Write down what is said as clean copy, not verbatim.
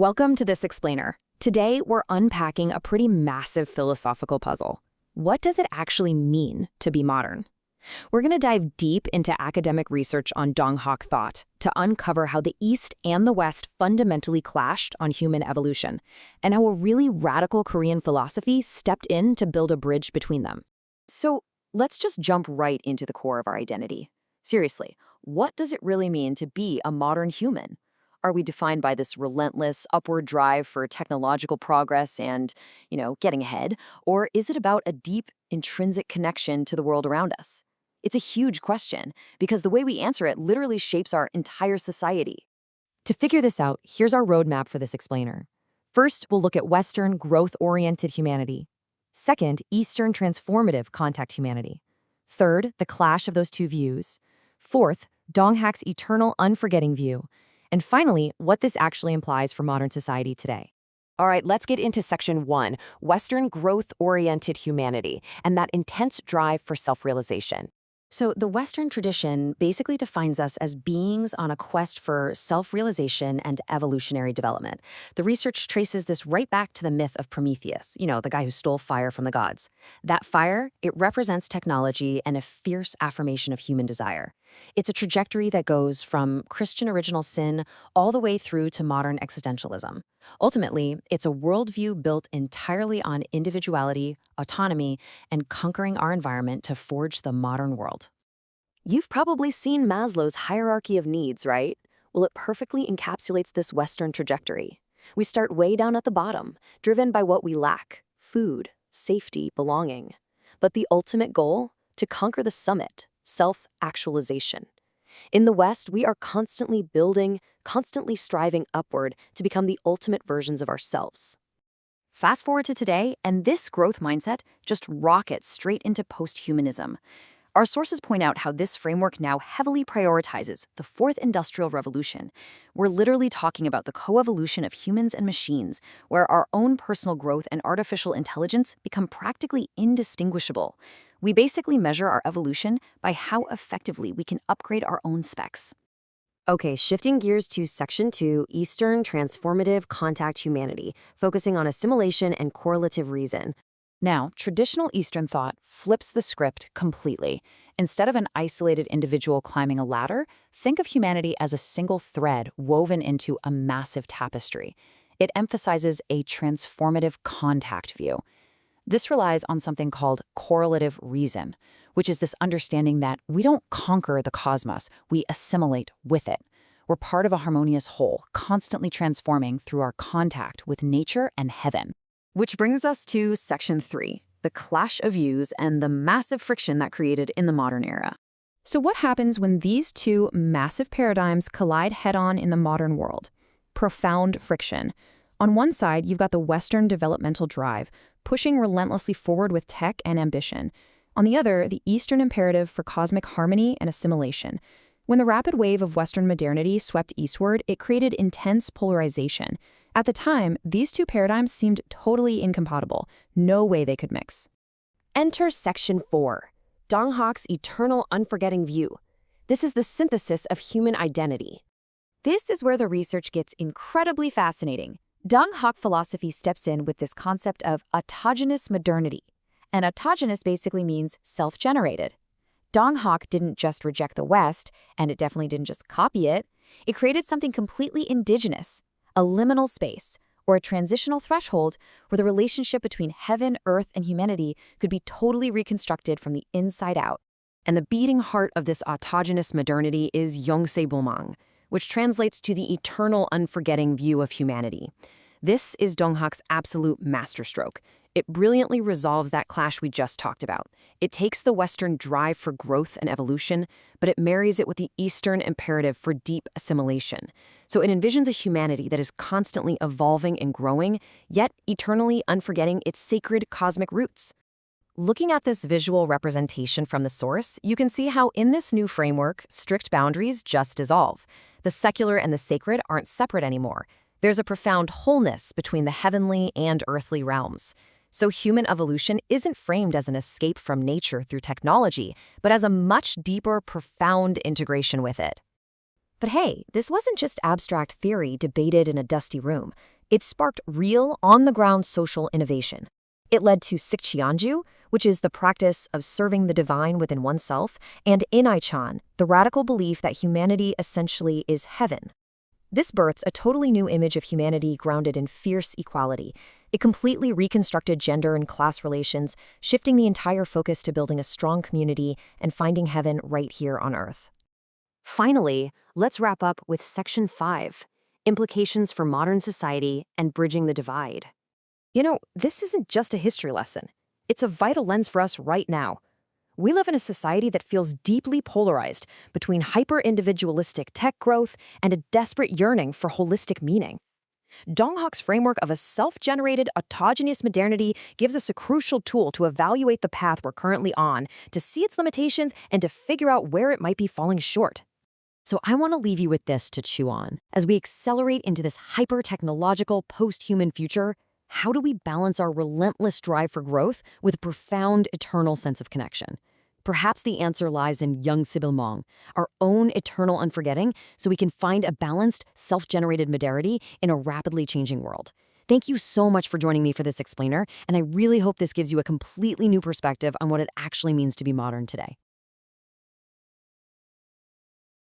Welcome to this explainer. Today, we're unpacking a pretty massive philosophical puzzle. What does it actually mean to be modern? We're going to dive deep into academic research on Donghak thought to uncover how the East and the West fundamentally clashed on human evolution, and how a really radical Korean philosophy stepped in to build a bridge between them. So let's just jump right into the core of our identity. Seriously, what does it really mean to be a modern human? Are we defined by this relentless upward drive for technological progress and, getting ahead? Or is it about a deep, intrinsic connection to the world around us? It's a huge question, because the way we answer it literally shapes our entire society. To figure this out, here's our roadmap for this explainer. First, we'll look at Western, growth-oriented humanity. Second, Eastern, transformative contact humanity. Third, the clash of those two views. Fourth, Donghak's eternal, unforgetting view. And finally, what this actually implies for modern society today. All right, let's get into Section 1, Western growth-oriented humanity, and that intense drive for self-realization. So the Western tradition basically defines us as beings on a quest for self-realization and evolutionary development. The research traces this right back to the myth of Prometheus, the guy who stole fire from the gods. That fire, it represents technology and a fierce affirmation of human desire. It's a trajectory that goes from Christian original sin all the way through to modern existentialism. Ultimately, it's a worldview built entirely on individuality, autonomy, and conquering our environment to forge the modern world. You've probably seen Maslow's hierarchy of needs, right? Well, it perfectly encapsulates this Western trajectory. We start way down at the bottom, driven by what we lack: food, safety, belonging. But the ultimate goal? To conquer the summit, self-actualization. In the West, we are constantly building, constantly striving upward to become the ultimate versions of ourselves. Fast forward to today, and this growth mindset just rockets straight into post-humanism. Our sources point out how this framework now heavily prioritizes the fourth industrial revolution. We're literally talking about the coevolution of humans and machines, where our own personal growth and artificial intelligence become practically indistinguishable. We basically measure our evolution by how effectively we can upgrade our own specs. Okay, shifting gears to Section 2, Eastern Transformative Contact Humanity, focusing on assimilation and correlative reason. Now, traditional Eastern thought flips the script completely. Instead of an isolated individual climbing a ladder, think of humanity as a single thread woven into a massive tapestry. It emphasizes a transformative contact view. This relies on something called correlative reason, which is this understanding that we don't conquer the cosmos, we assimilate with it. We're part of a harmonious whole, constantly transforming through our contact with nature and heaven. Which brings us to Section 3, the clash of views and the massive friction that created in the modern era. So what happens when these two massive paradigms collide head-on in the modern world? Profound friction. On one side, you've got the Western developmental drive, pushing relentlessly forward with tech and ambition. On the other, the Eastern imperative for cosmic harmony and assimilation. When the rapid wave of Western modernity swept eastward, it created intense polarization. At the time, these two paradigms seemed totally incompatible. No way they could mix. Enter Section 4, Donghak's eternal unforgetting view. This is the synthesis of human identity. This is where the research gets incredibly fascinating. Donghak philosophy steps in with this concept of autogenous modernity. And autogenous basically means self-generated. Donghak didn't just reject the West, and it definitely didn't just copy it. It created something completely indigenous, a liminal space, or a transitional threshold where the relationship between heaven, earth, and humanity could be totally reconstructed from the inside out. And the beating heart of this autogenous modernity is Yongse-bulmang, which translates to the eternal unforgetting view of humanity. This is Donghak's absolute masterstroke. It brilliantly resolves that clash we just talked about. It takes the Western drive for growth and evolution, but it marries it with the Eastern imperative for deep assimilation. So it envisions a humanity that is constantly evolving and growing, yet eternally unforgetting its sacred cosmic roots. Looking at this visual representation from the source, you can see how in this new framework, strict boundaries just dissolve. The secular and the sacred aren't separate anymore. There's a profound wholeness between the heavenly and earthly realms. So human evolution isn't framed as an escape from nature through technology, but as a much deeper, profound integration with it. But hey, this wasn't just abstract theory debated in a dusty room. It sparked real, on-the-ground social innovation. It led to Sikchianju, which is the practice of serving the divine within oneself, and Inaichan, the radical belief that humanity essentially is heaven. This birthed a totally new image of humanity grounded in fierce equality. It completely reconstructed gender and class relations, shifting the entire focus to building a strong community and finding heaven right here on Earth. Finally, let's wrap up with Section 5, Implications for Modern Society and Bridging the Divide. This isn't just a history lesson. It's a vital lens for us right now. We live in a society that feels deeply polarized between hyper-individualistic tech growth and a desperate yearning for holistic meaning. Donghak's framework of a self-generated autogenous modernity gives us a crucial tool to evaluate the path we're currently on, to see its limitations, and to figure out where it might be falling short. So I want to leave you with this to chew on. As we accelerate into this hyper-technological, post-human future, how do we balance our relentless drive for growth with a profound, eternal sense of connection? Perhaps the answer lies in Young Sibyl Mong, our own eternal unforgetting, so we can find a balanced, self-generated modernity in a rapidly changing world. Thank you so much for joining me for this explainer, and I really hope this gives you a completely new perspective on what it actually means to be modern today.